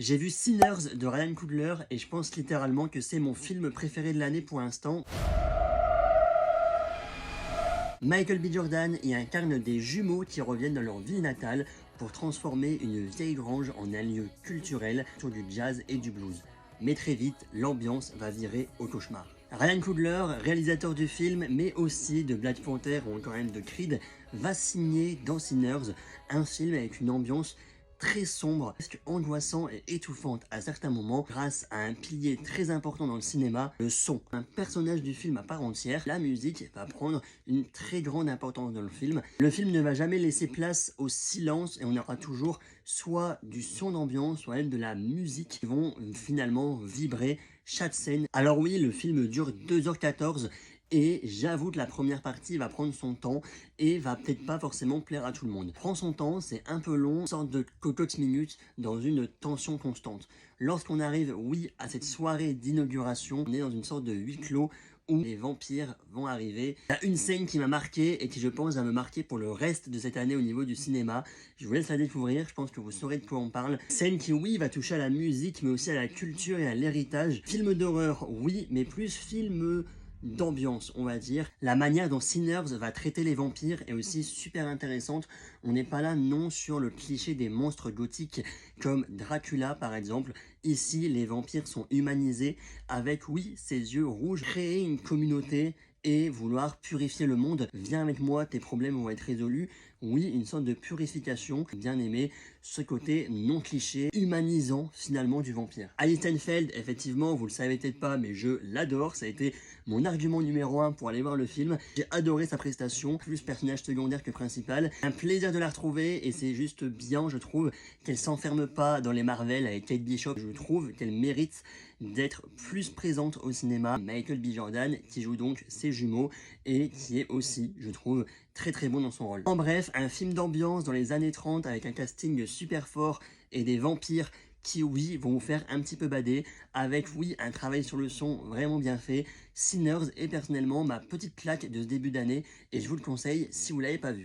J'ai vu Sinners de Ryan Coogler et je pense littéralement que c'est mon film préféré de l'année pour l'instant. Michael B. Jordan y incarne des jumeaux qui reviennent dans leur ville natale pour transformer une vieille grange en un lieu culturel sur du jazz et du blues. Mais très vite, l'ambiance va virer au cauchemar. Ryan Coogler, réalisateur du film, mais aussi de Black Panther ou encore même de Creed, va signer dans Sinners un film avec une ambiance très sombre, presque angoissant et étouffante à certains moments, grâce à un pilier très important dans le cinéma, le son. Un personnage du film à part entière, la musique va prendre une très grande importance dans le film. Le film ne va jamais laisser place au silence et on aura toujours soit du son d'ambiance, soit même de la musique qui vont finalement vibrer chaque scène. Alors oui, le film dure 2h14 et j'avoue que la première partie va prendre son temps et va peut-être pas forcément plaire à tout le monde. Prends son temps, c'est un peu long, une sorte de cocotte minute dans une tension constante. Lorsqu'on arrive, oui, à cette soirée d'inauguration, on est dans une sorte de huis clos où les vampires vont arriver. Il y a une scène qui m'a marqué et qui je pense va me marquer pour le reste de cette année au niveau du cinéma. Je vous laisse la découvrir, je pense que vous saurez de quoi on parle. Scène qui oui va toucher à la musique mais aussi à la culture et à l'héritage. Film d'horreur, oui, mais plus film d'ambiance, on va dire. La manière dont Sinners va traiter les vampires est aussi super intéressante. On n'est pas là non sur le cliché des monstres gothiques comme Dracula par exemple. Ici, les vampires sont humanisés avec, oui, ces yeux rouges. Créer une communauté et vouloir purifier le monde. Viens avec moi, tes problèmes vont être résolus. Oui, une sorte de purification. Bien aimé ce côté non cliché, humanisant finalement du vampire. Alice Stenfeld, effectivement, vous le savez peut-être pas, mais je l'adore. Ça a été mon argument numéro 1 pour aller voir le film. J'ai adoré sa prestation, plus personnage secondaire que principal. Un plaisir de la retrouver et c'est juste bien, je trouve, qu'elle s'enferme pas dans les Marvel avec Kate Bishop. Je trouve qu'elle mérite d'être plus présente au cinéma. Michael B. Jordan, qui joue donc ses jumeaux et qui est aussi, je trouve, très très bon dans son rôle. En bref, un film d'ambiance dans les années 30 avec un casting super fort et des vampires qui, oui, vont vous faire un petit peu bader, avec, oui, un travail sur le son vraiment bien fait. Sinners est personnellement ma petite claque de ce début d'année et je vous le conseille si vous l'avez pas vu.